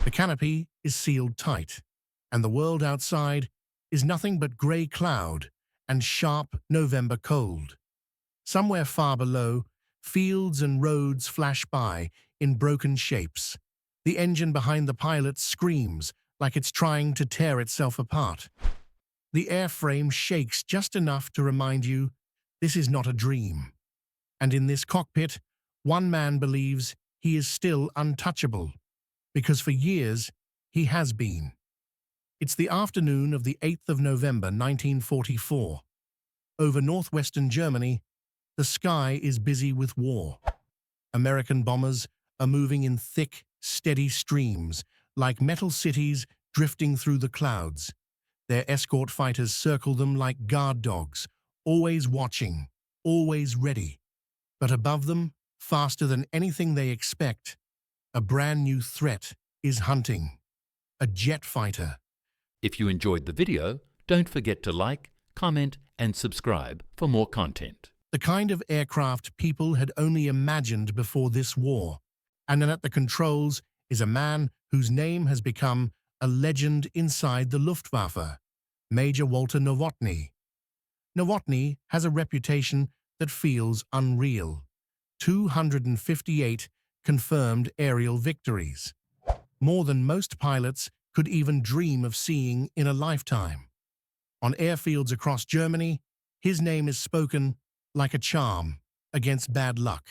The canopy is sealed tight, and the world outside is nothing but grey cloud and sharp November cold. Somewhere far below, fields and roads flash by in broken shapes. The engine behind the pilot screams like it's trying to tear itself apart. The airframe shakes just enough to remind you this is not a dream. And in this cockpit, one man believes he is still untouchable, because for years he has been. It's the afternoon of the 8th of November 1944. Over northwestern Germany, the sky is busy with war. American bombers are moving in thick, steady streams, like metal cities drifting through the clouds. Their escort fighters circle them like guard dogs, always watching, always ready. But above them, faster than anything they expect, a brand new threat is hunting. A jet fighter. If you enjoyed the video, don't forget to like, comment, and subscribe for more content. The kind of aircraft people had only imagined before this war. And then at the controls is a man whose name has become a legend inside the Luftwaffe, Major Walter Nowotny. Nowotny has a reputation that feels unreal. 258 confirmed aerial victories. More than most pilots could even dream of seeing in a lifetime. On airfields across Germany, his name is spoken like a charm against bad luck.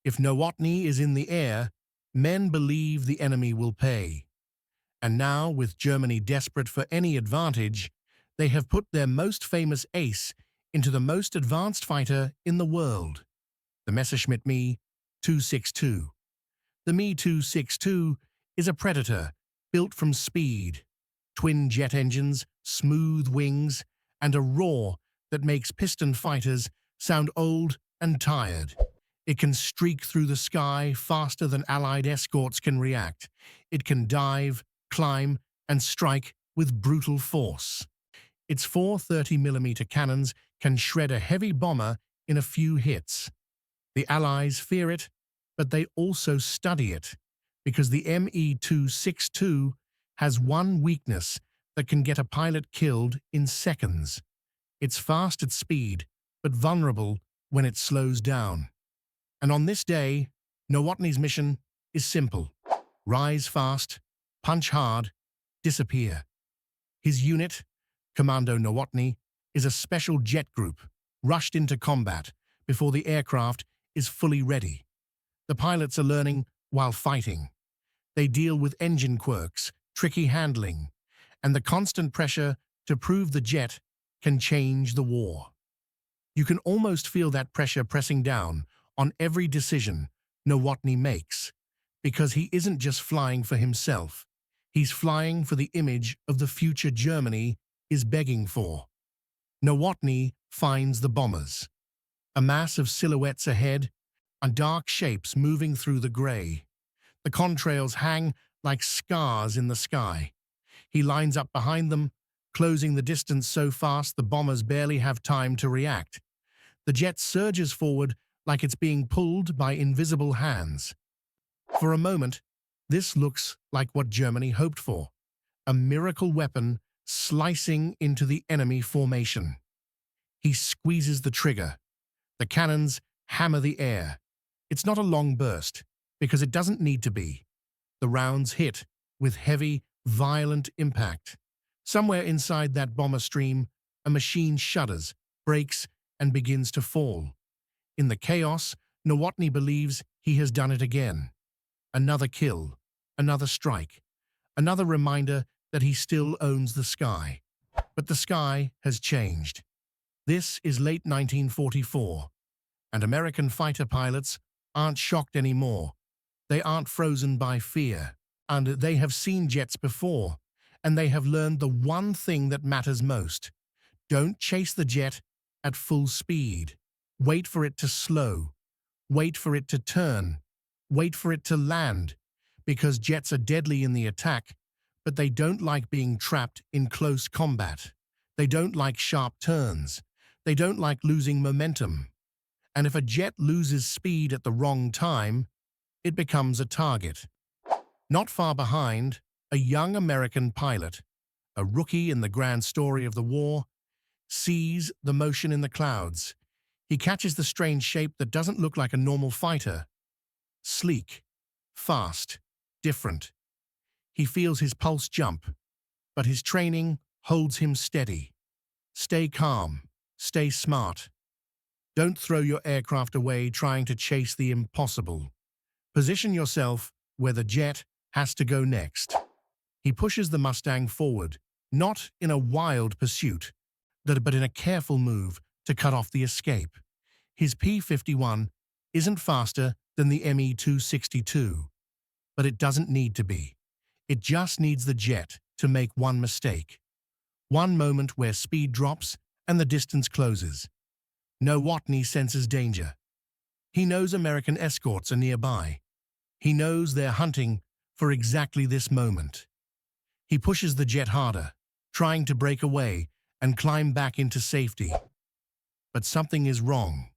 If Nowotny is in the air, men believe the enemy will pay. And now, with Germany desperate for any advantage, they have put their most famous ace into the most advanced fighter in the world, the Messerschmitt Me 262. The Me 262 is a predator built from speed, twin jet engines, smooth wings, and a roar that makes piston fighters sound old and tired. It can streak through the sky faster than Allied escorts can react. It can dive, climb, and strike with brutal force. Its four 30mm cannons can shred a heavy bomber in a few hits. The Allies fear it, but they also study it, because the Me 262 has one weakness that can get a pilot killed in seconds. It's fast at speed, but vulnerable when it slows down. And on this day, Nowotny's mission is simple. Rise fast, punch hard, disappear. His unit, Commando Nowotny, is a special jet group rushed into combat before the aircraft is fully ready. The pilots are learning while fighting. They deal with engine quirks, tricky handling, and the constant pressure to prove the jet can change the war. You can almost feel that pressure pressing down on every decision Nowotny makes, because he isn't just flying for himself. He's flying for the image of the future Germany is begging for. Nowotny finds the bombers. A mass of silhouettes ahead, and dark shapes moving through the grey. The contrails hang like scars in the sky. He lines up behind them, closing the distance so fast the bombers barely have time to react. The jet surges forward like it's being pulled by invisible hands. For a moment, this looks like what Germany hoped for, a miracle weapon slicing into the enemy formation. He squeezes the trigger. The cannons hammer the air. It's not a long burst, because it doesn't need to be. The rounds hit with heavy, violent impact. Somewhere inside that bomber stream, a machine shudders, breaks, and begins to fall. In the chaos, Nowotny believes he has done it again. Another kill, another strike, another reminder that he still owns the sky. But the sky has changed. This is late 1944, and American fighter pilots aren't shocked anymore. They aren't frozen by fear, and they have seen jets before, and they have learned the one thing that matters most. Don't chase the jet at full speed. Wait for it to slow. Wait for it to turn. Wait for it to land, because jets are deadly in the attack, but they don't like being trapped in close combat. They don't like sharp turns. They don't like losing momentum. And if a jet loses speed at the wrong time, it becomes a target. Not far behind, a young American pilot, a rookie in the grand story of the war, sees the motion in the clouds. He catches the strange shape that doesn't look like a normal fighter. Sleek, fast, different. He feels his pulse jump, but his training holds him steady. Stay calm, stay smart. Don't throw your aircraft away trying to chase the impossible. Position yourself where the jet has to go next. He pushes the Mustang forward, not in a wild pursuit, but in a careful move to cut off the escape. His P-51 isn't faster than the Me-262, but it doesn't need to be. It just needs the jet to make one mistake. One moment where speed drops and the distance closes. Nowotny senses danger. He knows American escorts are nearby. He knows they're hunting for exactly this moment. He pushes the jet harder, trying to break away and climb back into safety. But something is wrong.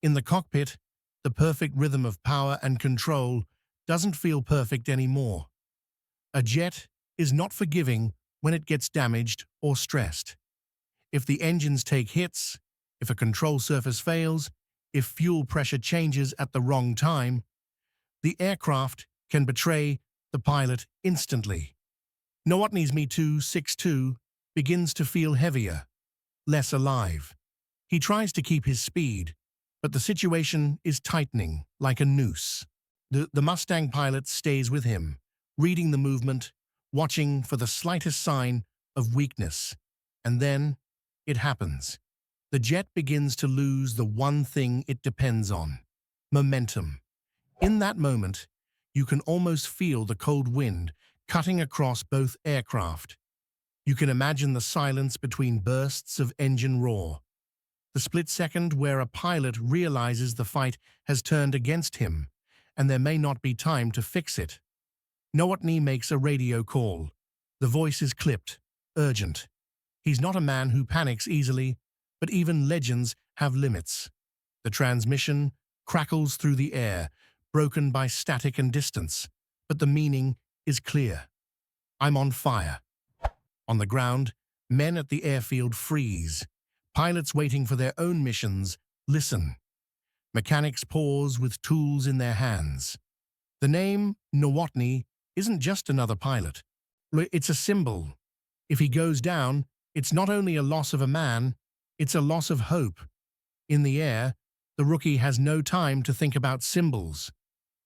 In the cockpit, the perfect rhythm of power and control doesn't feel perfect anymore. A jet is not forgiving when it gets damaged or stressed. If the engines take hits, if a control surface fails, if fuel pressure changes at the wrong time, the aircraft can betray the pilot instantly. Nowotny's Me-262 begins to feel heavier, less alive. He tries to keep his speed, but the situation is tightening like a noose. The Mustang pilot stays with him, reading the movement, watching for the slightest sign of weakness. And then it happens. The jet begins to lose the one thing it depends on: momentum. In that moment, you can almost feel the cold wind cutting across both aircraft. You can imagine the silence between bursts of engine roar. The split second where a pilot realizes the fight has turned against him, and there may not be time to fix it. Nowotny makes a radio call. The voice is clipped, urgent. He's not a man who panics easily, but even legends have limits. The transmission crackles through the air, broken by static and distance, but the meaning is clear. I'm on fire. On the ground, men at the airfield freeze. Pilots waiting for their own missions listen. Mechanics pause with tools in their hands. The name Nowotny isn't just another pilot. It's a symbol. If he goes down, it's not only a loss of a man, it's a loss of hope. In the air, the rookie has no time to think about symbols.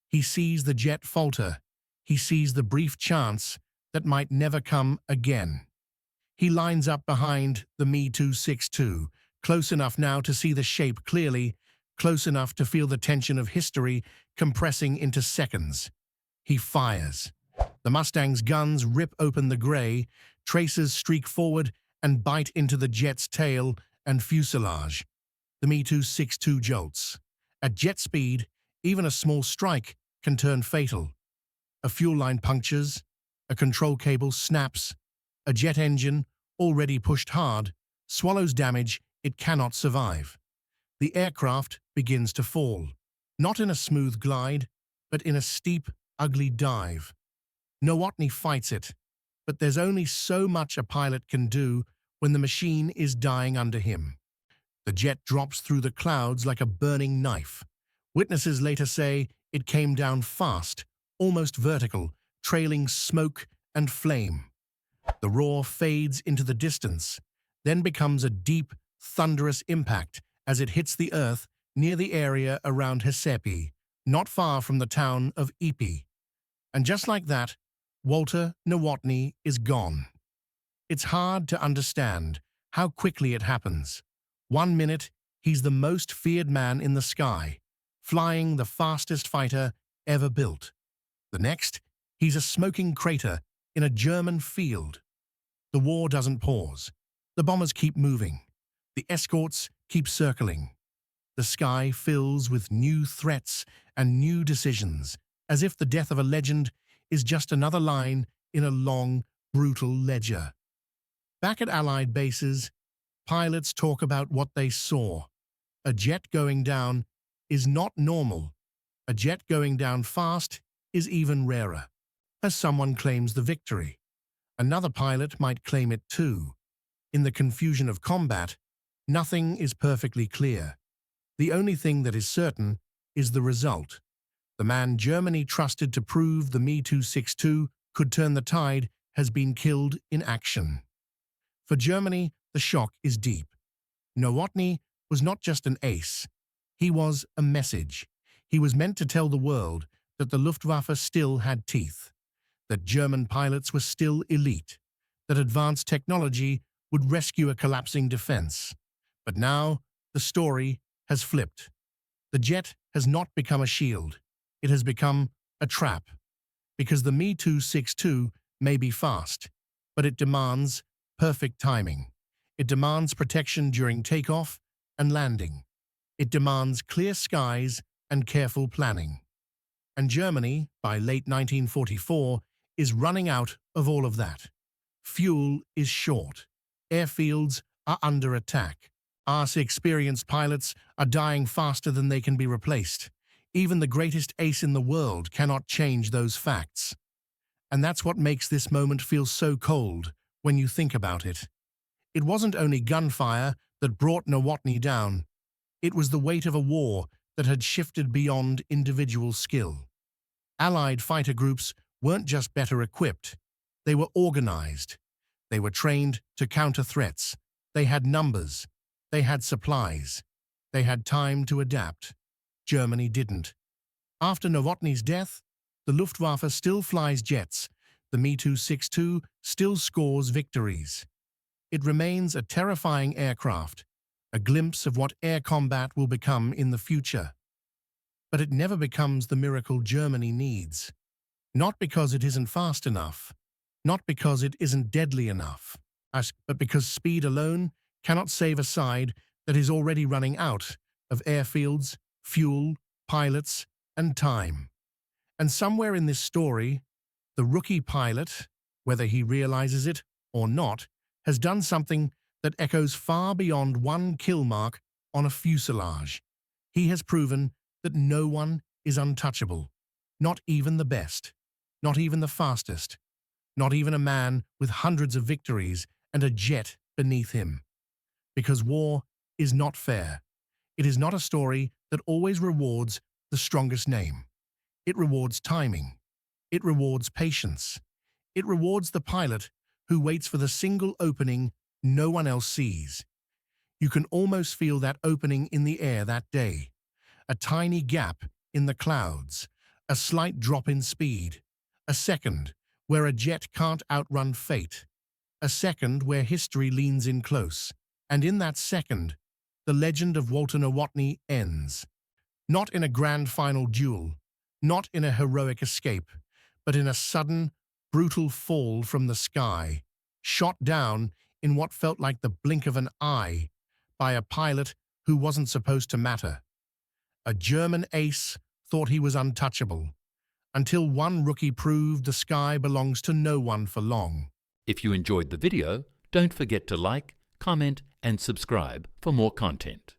He sees the jet falter. He sees the brief chance that might never come again. He lines up behind the Me-262, close enough now to see the shape clearly, close enough to feel the tension of history compressing into seconds. He fires. The Mustang's guns rip open the gray, tracers streak forward and bite into the jet's tail and fuselage. The Me-262 jolts. At jet speed, even a small strike can turn fatal. A fuel line punctures, a control cable snaps, a jet engine, already pushed hard, swallows damage it cannot survive. The aircraft begins to fall, not in a smooth glide, but in a steep, ugly dive. Nowotny fights it, but there's only so much a pilot can do when the machine is dying under him. The jet drops through the clouds like a burning knife. Witnesses later say it came down fast, almost vertical, trailing smoke and flame. The roar fades into the distance, then becomes a deep, thunderous impact as it hits the earth near the area around Hsepi, not far from the town of Ipi. And just like that, Walter Nowotny is gone. It's hard to understand how quickly it happens. 1 minute, he's the most feared man in the sky, flying the fastest fighter ever built. The next, he's a smoking crater in a German field. The war doesn't pause. The bombers keep moving. The escorts keep circling. The sky fills with new threats and new decisions, as if the death of a legend is just another line in a long, brutal ledger. Back at Allied bases, pilots talk about what they saw. A jet going down is not normal. A jet going down fast is even rarer. as someone claims the victory. Another pilot might claim it too. In the confusion of combat, nothing is perfectly clear. The only thing that is certain is the result. The man Germany trusted to prove the Me-262 could turn the tide has been killed in action. For Germany, the shock is deep. Nowotny was not just an ace. He was a message. He was meant to tell the world that the Luftwaffe still had teeth, that German pilots were still elite, that advanced technology would rescue a collapsing defense. But now, the story has flipped. The jet has not become a shield. It has become a trap. Because the Me-262 may be fast, but it demands perfect timing. It demands protection during takeoff and landing. It demands clear skies and careful planning. And Germany, by late 1944, is running out of all of that. Fuel is short. Airfields are under attack. Our experienced pilots are dying faster than they can be replaced. Even the greatest ace in the world cannot change those facts. And that's what makes this moment feel so cold when you think about it. It wasn't only gunfire that brought Nowotny down. It was the weight of a war that had shifted beyond individual skill. Allied fighter groups weren't just better equipped. They were organized. They were trained to counter threats. They had numbers. They had supplies. They had time to adapt. Germany didn't. After Nowotny's death, the Luftwaffe still flies jets. The Me-262 still scores victories. It remains a terrifying aircraft, a glimpse of what air combat will become in the future. But it never becomes the miracle Germany needs. Not because it isn't fast enough, not because it isn't deadly enough, but because speed alone cannot save a side that is already running out of airfields, fuel, pilots, and time. And somewhere in this story, the rookie pilot, whether he realizes it or not, has done something that echoes far beyond one kill mark on a fuselage. He has proven that no one is untouchable, not even the best, not even the fastest, not even a man with hundreds of victories and a jet beneath him. Because war is not fair. It is not a story that always rewards the strongest name. It rewards timing. It rewards patience. It rewards the pilot who waits for the single opening no one else sees. You can almost feel that opening in the air that day. A tiny gap in the clouds, a slight drop in speed, a second where a jet can't outrun fate, a second where history leans in close. And in that second, the legend of Walter Nowotny ends. Not in a grand final duel, not in a heroic escape, but in a sudden, brutal fall from the sky, shot down in what felt like the blink of an eye by a pilot who wasn't supposed to matter. A German ace thought he was untouchable, until one rookie proved the sky belongs to no one for long. If you enjoyed the video, don't forget to like, comment and subscribe for more content.